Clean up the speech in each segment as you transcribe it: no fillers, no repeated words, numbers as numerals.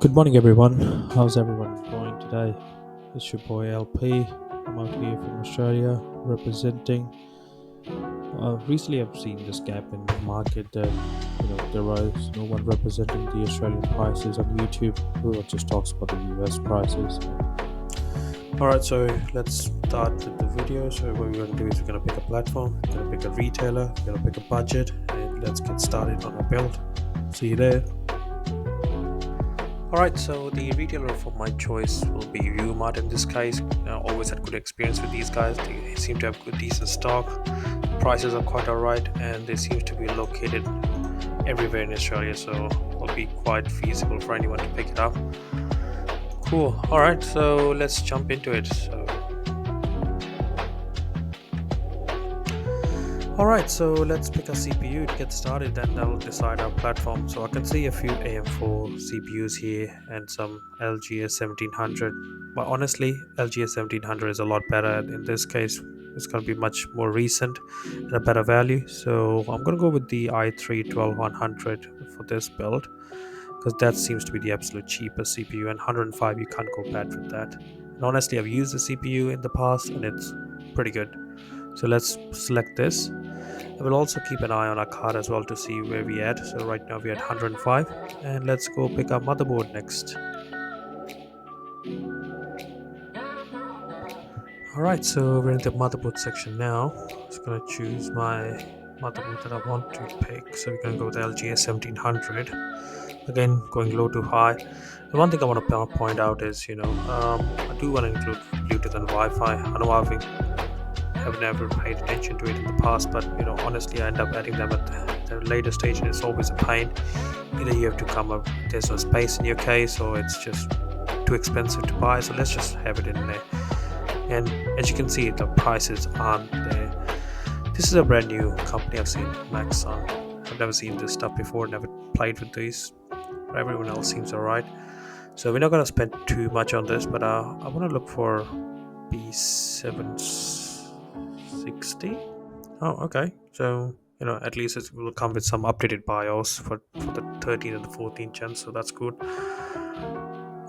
Good morning, everyone. How's everyone going today? It's your boy LP. I'm out here from Australia representing. Recently, I've seen this gap in the market that there was no one representing the Australian prices on YouTube. Everyone just talks about the US prices. All right, so let's start with the video. So what we're going to do is we're going to pick a platform, we're going to pick a retailer, we're going to pick a budget, and let's get started on our build. See you there. Alright, so the retailer for my choice will be Umart in this case. Always had good experience with these guys. They seem to have good, decent stock. Prices are quite alright, and they seem to be located everywhere in Australia, so it'll be quite feasible for anyone to pick it up. Cool. Alright, so let's jump into it. Alright, so let's pick a CPU to get started, and that'll decide our platform. So I can see a few AM4 CPUs here and some LGS 1700. But honestly, LGS 1700 is a lot better. In this case, it's going to be much more recent and a better value. So I'm going to go with the i3 12100 for this build because that seems to be the absolute cheapest CPU, and 105 you can't go bad with that. And honestly, I've used the CPU in the past and it's pretty good. So let's select this. I will also keep an eye on our card as well to see where we at. So right now we're at 105, and let's go pick our motherboard next. Alright, so we're in the motherboard section now. Just gonna choose my motherboard that I want to pick. So we're gonna go with the LGS 1700. Again, going low to high. The one thing I want to point out is, I do want to include Bluetooth and Wi-Fi. I know I've never paid attention to it in the past, but honestly, I end up adding them at the later stage, and it's always a pain. Either you have to come up, there's no space in your case, or it's just too expensive to buy. So let's just have it in there. And as you can see, the prices aren't there. This is a brand new company. I've seen Maxon. I've never seen this stuff before, never played with these. Everyone else seems alright. So we're not gonna spend too much on this, but I want to look for B760. Oh, okay. So at least it will come with some updated BIOS for the 13 and the 14 gen. So that's good.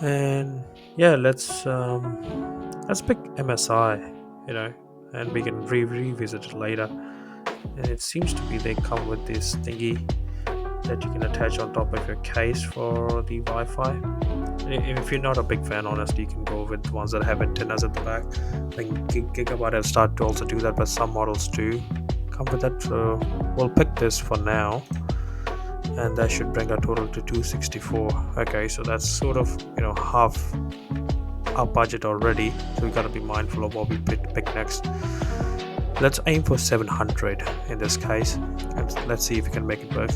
And yeah, let's pick MSI. And we can revisit it later. And it seems to be they come with this thingy that you can attach on top of your case for the Wi-Fi. If you're not a big fan, honestly, you can go with the ones that have antennas at the back. I think Gigabyte have started to also do that, but some models do come with that. So we'll pick this for now, and that should bring our total to 264. Okay, so that's sort of half our budget already. So we gotta be mindful of what we pick next. Let's aim for 700 in this case, and let's see if we can make it work.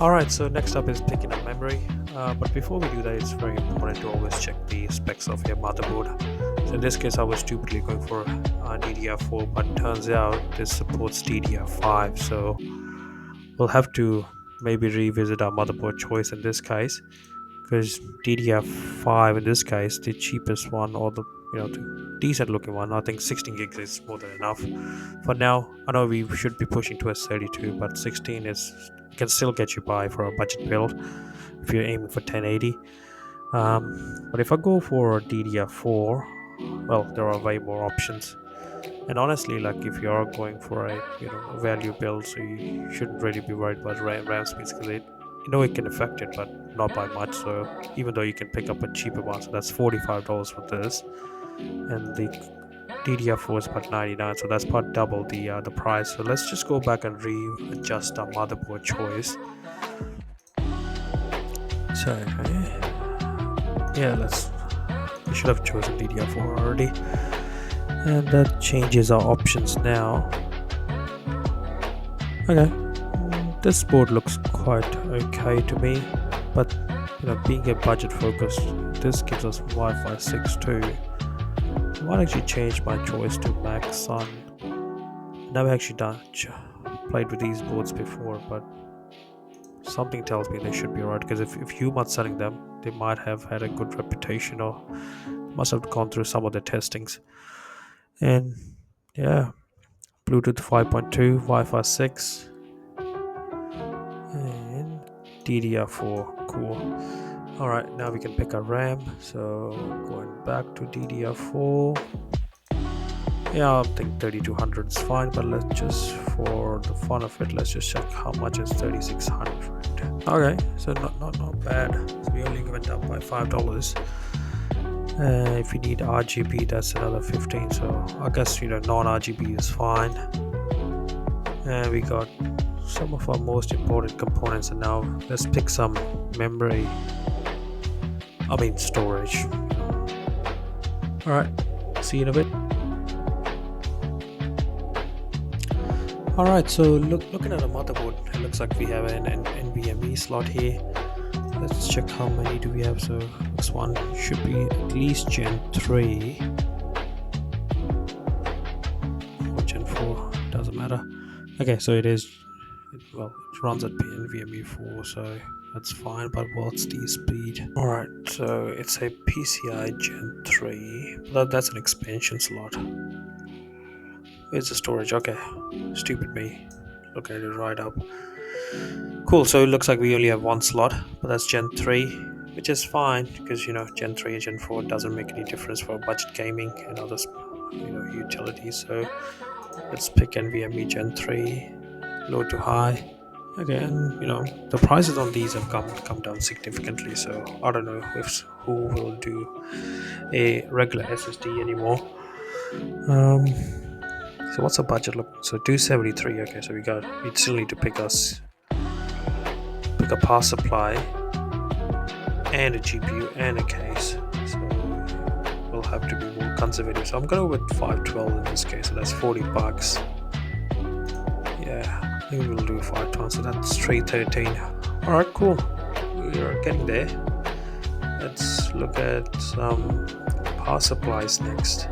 Alright, so next up is picking up memory. But before we do that, it's very important to always check the specs of your motherboard. So in this case, I was stupidly going for DDR4, but turns out this supports DDR5. So we'll have to maybe revisit our motherboard choice in this case, because DDR5 in this case, the cheapest one, or the decent looking one, I think 16 gigs is more than enough for now. I know we should be pushing towards 32, but 16 can still get you by for a budget build if you're aiming for 1080. But if I go for DDR4, well, there are way more options. And honestly, like if you are going for a value build, so you shouldn't really be worried about RAM speeds, because it can affect it, but not by much. So even though you can pick up a cheaper one, so that's $45 for this, and the DDR4 is about 99, so that's about double the price. So let's just go back and readjust our motherboard choice. So yeah, we should have chosen DDR4 already, and that changes our options now. Okay, this board looks quite okay to me, but being a budget focused, this gives us Wi-Fi 6 too. I might actually change my choice to Maxon. Never actually played with these boards before, but something tells me they should be alright, because if Humat's selling them, they might have had a good reputation, or must have gone through some of the testings. And yeah, Bluetooth 5.2, Wi-Fi 6, and DDR4. Cool. All right, now we can pick a RAM. So going back to DDR4. Yeah, I think 3200 is fine, but let's just, for the fun of it, let's just check how much is 3600. Okay, so not bad. So we only went up by $5. If you need RGB, that's another 15. So I guess non-RGB is fine. And we got some of our most important components, and now let's pick some memory. Storage. All right, see you in a bit. Alright, so looking at a motherboard, it looks like we have an NVMe slot here. Let's check how many do we have. So this one should be at least Gen 3 or Gen 4, doesn't matter. Okay, so it runs at NVMe 4, so that's fine, but what's the speed? Alright, so it's a PCI Gen 3, that's an expansion slot. It's a storage. Okay, stupid me. Look at it right up. Cool. So it looks like we only have one slot, but that's Gen 3, which is fine because Gen 3 and Gen 4 doesn't make any difference for budget gaming and other utilities. So let's pick NVMe Gen 3, low to high. Okay, and the prices on these have come down significantly. So I don't know who will do a regular SSD anymore. So what's the budget look? So 273. Okay, so we still need to pick a power supply and a GPU and a case. So we'll have to be more conservative. So I'm going with 512 in this case. So that's $40. Yeah, I think we'll do 512. So that's 313. All right, cool. We're getting there. Let's look at some power supplies next.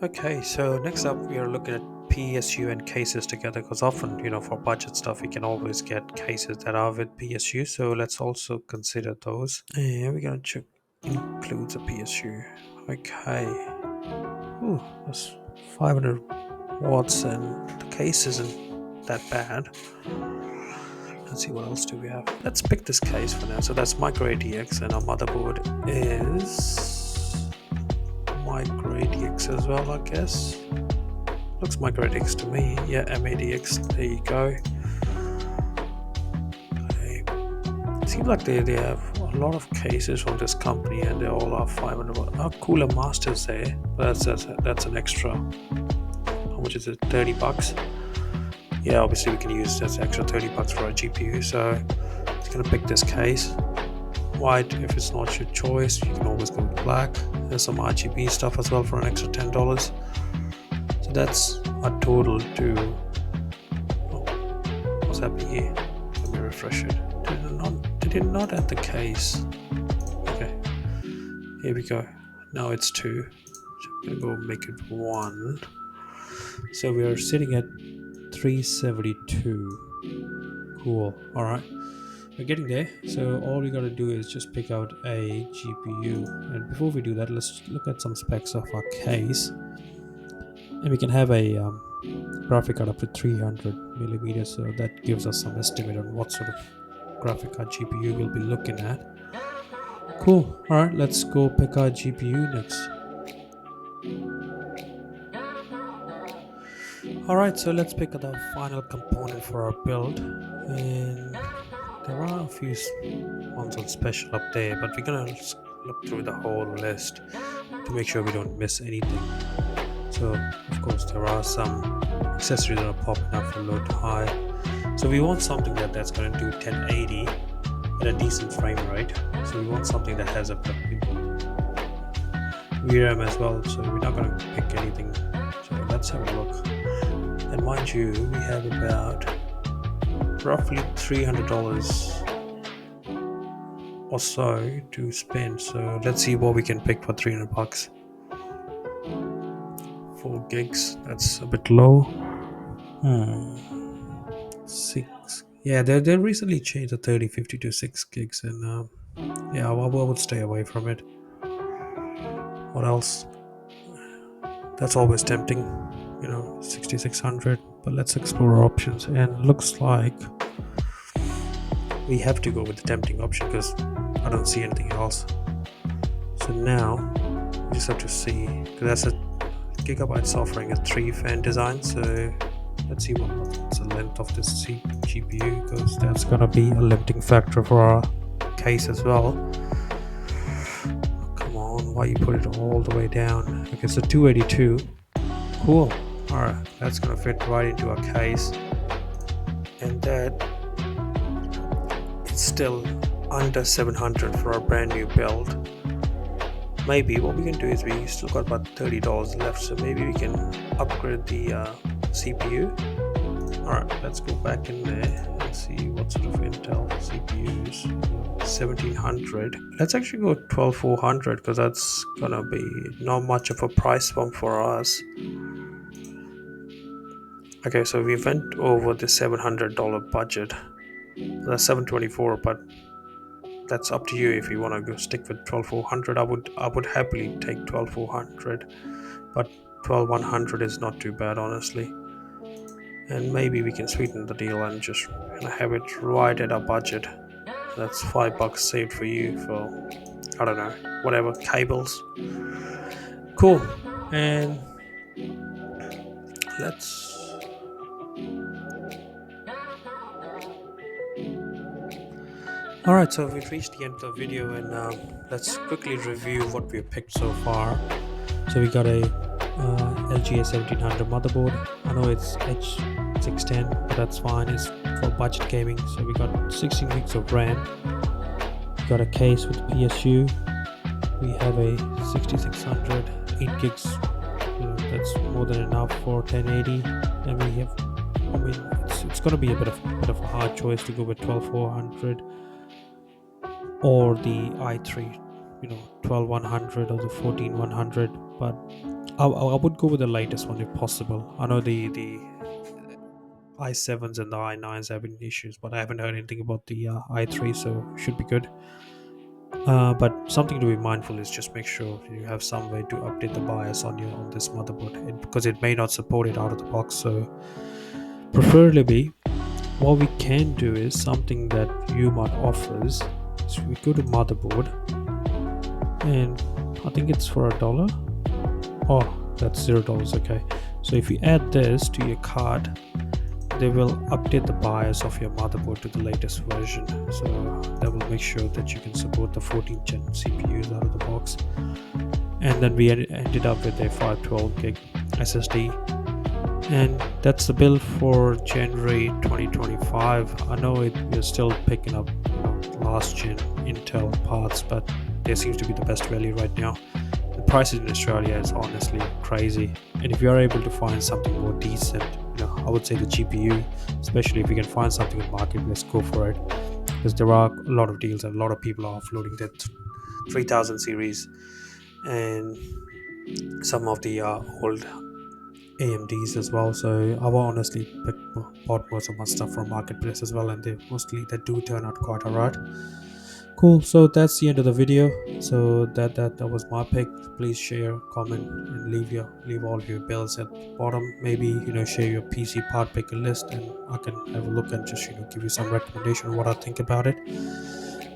Okay, so next up we are looking at PSU and cases together, because often for budget stuff we can always get cases that are with PSU, so let's also consider those. And we're gonna check includes a PSU. Okay. Ooh, that's 500 watts and the case isn't that bad. Let's see, what else do we have? Let's pick this case for now. So that's Micro ATX, and our motherboard is Micro ATX as well, I guess. Looks Micro ATX to me. Yeah, MADX. There you go. Okay. It seems like they have a lot of cases from this company, and they all are 500 watt. Oh, Cooler Masters there. That's an extra. How much is it? $30. Yeah, obviously we can use that extra $30 for a GPU. So it's gonna pick this case. White, if it's not your choice, you can always go with black. There's some RGB stuff as well for an extra $10. So that's a total to what's happening here? Let me refresh it. Did it not add the case? Okay, here we go. Now it's 2. So I'm gonna go make it 1. So we are sitting at 372. Cool. All right, we're getting there. So all we gotta do is just pick out a GPU, and before we do that, let's look at some specs of our case. And we can have a graphic card up to 300 millimeters, so that gives us some estimate on what sort of graphic card GPU we'll be looking at. Cool. All right, let's go pick our GPU next. Alright, so let's pick the final component for our build, and there are a few ones on special up there, but we're gonna look through the whole list to make sure we don't miss anything. So of course there are some accessories that are popping up from low to high, so we want something that's going to do 1080 at a decent frame rate. So we want something that has a VRAM as well, so we're not going to pick anything. So let's have a look. And mind you, we have about roughly $300 or so to spend. So let's see what we can pick for $300. 4 gigs, that's a bit low. 6. Yeah, they recently changed the 3050 to 6 gigs, and yeah, I would stay away from it. What else? That's always tempting. 6600, but let's explore our options. And looks like we have to go with the tempting option because I don't see anything else. So now we just have to see, because that's a Gigabyte's offering a 3-fan design, so let's see what's the length of this GPU, because that's gonna be a limiting factor for our case as well. Come on, why you put it all the way down? Okay, so 282. Cool. Alright, that's gonna fit right into our case, and that it's still under 700 for our brand new build. Maybe what we can do is we still got about $30 left, so maybe we can upgrade the CPU. Alright, let's go back in there and see what sort of Intel CPUs. 1700. Let's actually go 12400 because that's gonna be not much of a price bump for us. Okay, so we went over the $700 budget. That's 724, but that's up to you if you want to go stick with 12400. I would happily take 12400, but 12100 is not too bad, honestly. And maybe we can sweeten the deal and just have it right at our budget. That's $5 saved for you for, I don't know, whatever, cables. Cool. And let's Alright, so we've reached the end of the video, and let's quickly review what we've picked so far. So we got a LG A1700 motherboard. I know it's H610, but that's fine, it's for budget gaming. So we got 16 gigs of RAM. We got a case with PSU. We have a 6600, 8 gigs. That's more than enough for 1080. And we have, it's going to be a bit of a hard choice to go with 12400 or the i3, 12100 or the 14100, but I would go with the latest one if possible. I know the i7s and the i9s have been issues, but I haven't heard anything about the i3, so should be good. But something to be mindful is just make sure you have some way to update the BIOS on this motherboard, because it may not support it out of the box. So preferably what we can do is something that UMod offers. So we go to motherboard, and I think it's for $1. Oh, that's $0. Okay, so if you add this to your card, they will update the BIOS of your motherboard to the latest version, so that will make sure that you can support the 14th gen CPUs out of the box. And then we ended up with a 512 gig SSD, and that's the build for January 2025. I know we're still picking up last gen Intel parts, but there seems to be the best value right now. The prices in Australia is honestly crazy, and if you are able to find something more decent, I would say the GPU, especially if you can find something in market, let's go for it, because there are a lot of deals and a lot of people are offloading that 3000 series and some of the old AMDs as well. So I will honestly bought most of my stuff from marketplace as well, and they do turn out quite alright. Cool, so that's the end of the video. So that was my pick. Please share, comment, and leave all your bills at the bottom. Maybe share your PC part picker list, and I can have a look and just give you some recommendation on what I think about it.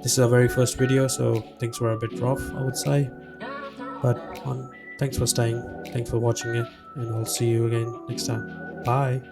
This is our very first video, so things were a bit rough, I would say, but thanks for staying, thanks for watching it, and I'll see you again next time. Bye.